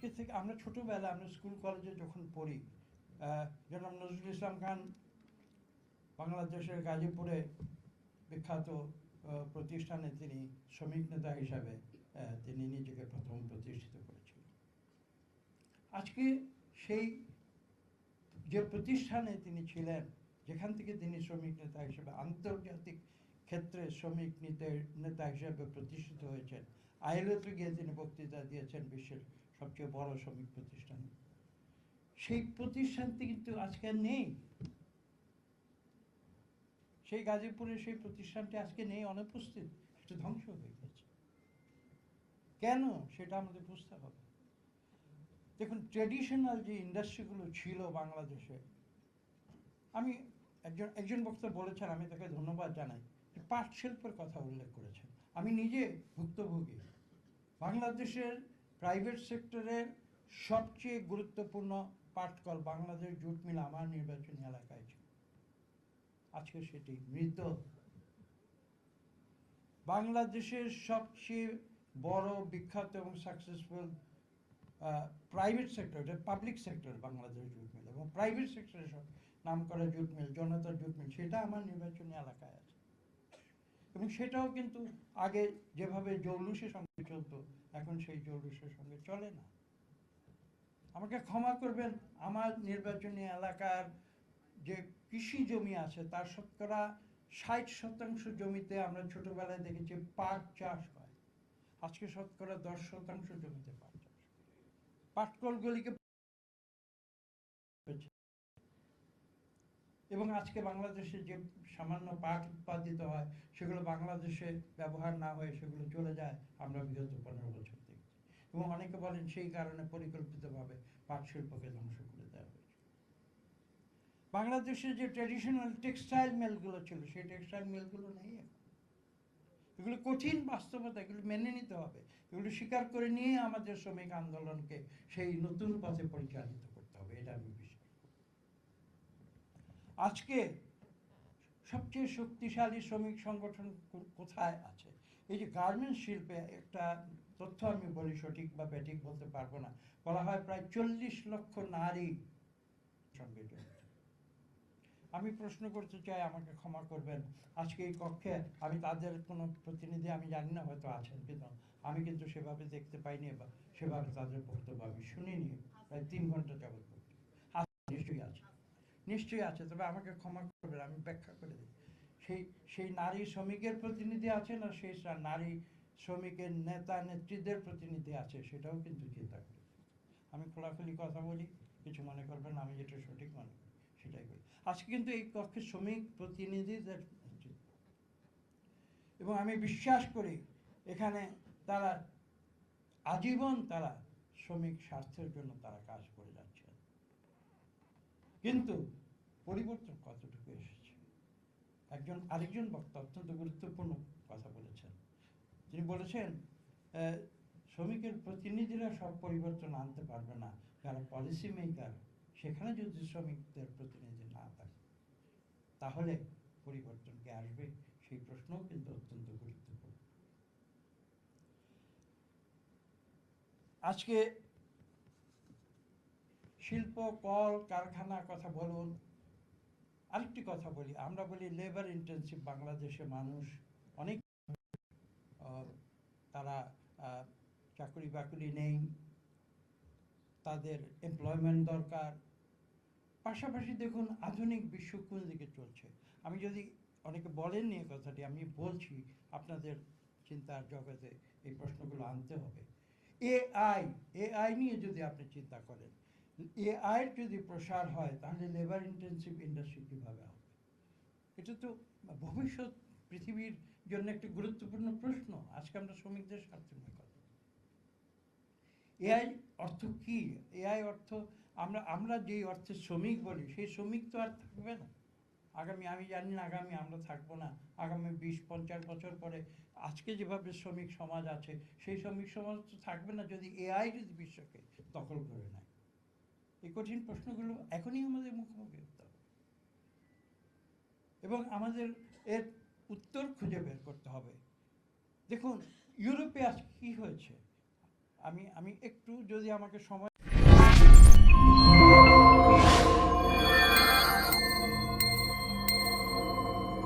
আজকে থেকে আমরা ছোটোবেলায় আমরা স্কুল কলেজে যখন পড়ি, জনাব নজরুল ইসলাম খান বাংলাদেশের গাজীপুরে বিখ্যাত প্রতিষ্ঠানে তিনি শ্রমিক নেতা হিসাবে তিনি নিজেকে প্রথম প্রতিষ্ঠিত করেছিলেন। আজকে সেই যে প্রতিষ্ঠানে তিনি ছিলেন, যেখান থেকে তিনি শ্রমিক নেতা হিসেবে আন্তর্জাতিক ক্ষেত্রে শ্রমিক নেতা হিসেবে প্রতিষ্ঠিত হয়েছেন, আইএলওতে গিয়ে তিনি বক্তৃতা দিয়েছেন বিশ্বের সবচেয়ে বড় শ্রমিক প্রতিষ্ঠান, সেই প্রতিষ্ঠানটি কিন্তু আজকে নেই। সেই গাজীপুরের সেই প্রতিষ্ঠানটি আজকে নেই, অনুপস্থিত, সেটা ধ্বংস হয়ে গেছে। কেন সেটা আমাদের বুঝতে হবে। দেখুন, ট্রেডিশনাল যে ইন্ডাস্ট্রিগুলো ছিল বাংলাদেশে, আমি একজন বক্তা বলেছেন, আমি তাকে ধন্যবাদ জানাই, যে পাট শিল্পের কথা উল্লেখ করেছেন। আমি নিজে ভুক্তভোগী। বাংলাদেশের প্রাইভেট সেক্টরের সবচেয়ে গুরুত্বপূর্ণ পাটকল বাংলাদেশ জুট মিল আমার নির্বাচনী এলাকায় ছিল। আজকে সেটি মৃত। বাংলাদেশের সবচেয়ে বড় বিখ্যাত এবং successful private sector, public sector Bangladesh jute mill, এবং প্রাইভেট সেক্টরের সব নাম করা জুট মিল, জনতা জুট মিল, সেটা আমার নির্বাচনী এলাকায় আছে। এবং সেটাও কিন্তু আগে যেভাবে জৌলুসের সঙ্গে চলতো, এখন সেই জৌলুসের সঙ্গে চলে না। আমাকে ক্ষমা করবেন, আমার নির্বাচনী এলাকার যে কৃষি জমি আছে তার শতকরা 60% জমিতে আমরা ছোটবেলায় দেখেছি পাট চাষ হয়। আজকে শতকরা 10% জমিতে পাট চাষ। পাটকলগুলিকে এবং আজকে বাংলাদেশে যে সামান্য পাট উৎপাদিত হয়, সেগুলো বাংলাদেশে ব্যবহার না হয়ে সেগুলো চলে যায় আমরা বিগত 15 বছর দেখছি। এবং অনেকে বলেন সেই কারণে পরিকল্পিতভাবে পাট শিল্পকে ধ্বংস করে দেওয়া হয়েছে। বাংলাদেশে যে ট্র্যাডিশনাল টেক্সটাইল মিলগুলো ছিল, সেই টেক্সটাইল মিলগুলো নেই এখন। এগুলো কঠিন বাস্তবতা, এগুলো মেনে নিতে হবে, এগুলো স্বীকার করে নিয়ে আমাদের শ্রমিক আন্দোলনকে সেই নতুন পথে পরিচালিত করতে হবে, এটা আমি বিশ্বাস করি। আজকে সবচেয়ে শক্তিশালী শ্রমিক সংগঠন কোথায় আছে? এই যে গার্মেন্টস শিল্পে, একটা তথ্য আমি বলি, সঠিক বা ব্যাঠিক বলতে পারবো না, বলা হয় প্রায় 40 লক্ষ নারী সঙ্গে জড়িত। আমি প্রশ্ন করতে চাই, আমাকে ক্ষমা করবেন, আজকে এই কক্ষে আমি তাদের কোনো প্রতিনিধি আমি জানি না, হয়তো আছেন, কিন্তু আমি কিন্তু সেভাবে দেখতে পাইনি বা সেভাবে তাদের বক্তব্য আমি শুনিনি প্রায় 3 ঘন্টা যাবত। নিশ্চয়ই আছে, নিশ্চয়ই আছে, তবে আমাকে ক্ষমা করবেন, আমি ব্যাখ্যা করে দিই। সেই নারী শ্রমিকের প্রতিনিধি আছে না, সেই নারী শ্রমিকের নেতা নেত্রীদের প্রতিনিধি আছে, সেটাও কিন্তু চিন্তা করি। আমি খোলাখুলি কথা বলি, কিছু মনে করবেন, আমি যেটা সঠিক মনে করি সেটাই বলি। আজকে কিন্তু এই কক্ষে শ্রমিক প্রতিনিধিদের, এবং আমি বিশ্বাস করি এখানে তারা আজীবন তারা শ্রমিক স্বার্থের জন্য তারা কাজ করে যাচ্ছে। কিন্তু পরিবর্তন কতটুকু এসেছে? আরেকজন বক্তা অত্যন্ত গুরুত্বপূর্ণ কথা বলেছেন। তিনি বলেছেন শ্রমিকের প্রতিনিধিরা সব পরিবর্তন আনতে পারবে না, যারা পলিসি মেকার সেখানে যদি শ্রমিকদের প্রতিনিধি না থাকে তাহলে পরিবর্তন কি আসবে? সেই প্রশ্নও কিন্তু অত্যন্ত গুরুত্বপূর্ণ। আজকে শিল্প, কল কারখানার কথা বলুন, আরেকটি কথা বলি, আমরা বলি লেবার ইন্টেন্সিভ বাংলাদেশে মানুষ অনেক, তারা চাকরি বাকরি নেই, তাদের এমপ্লয়মেন্ট দরকার। পাশাপাশি দেখুন আধুনিক বিশ্ব কোন দিকে চলছে। আমি যদি, অনেকে বলেন নিয়ে কথাটি, আমি বলছি, আপনাদের চিন্তার জগতে এই প্রশ্নগুলো আনতে হবে। এআই নিয়ে যদি আপনি চিন্তা করেন, এআই যদি প্রসার হয় তাহলে লেবার ইন্টেন্সিভ ইন্ডাস্ট্রি কীভাবে হবে? এটা তো ভবিষ্যৎ পৃথিবীর জন্য একটি গুরুত্বপূর্ণ প্রশ্ন। আজকে আমরা শ্রমিকদের স্বার্থে নিয়ে কথা। এআই অর্থ কি? এআই অর্থ, আমরা যেই অর্থে শ্রমিক বলি, সেই শ্রমিক তো আর থাকবে না আগামী, আমি জানি না আগামী আমরা থাকবো না, আগামী 20-50 বছর পরে আজকে যেভাবে শ্রমিক সমাজ আছে সেই শ্রমিক সমাজ তো থাকবে না যদি এআই যদি বিশ্বকে দখল করে নেয়। এই কঠিন প্রশ্নগুলো এখনই আমাদের মুখোমুখি হতে হবে এবং আমাদের এর উত্তর খুঁজে বের করতে হবে। দেখুন ইউরোপে আজ কি হয়েছে, আমি একটু যদি আমাকে সময়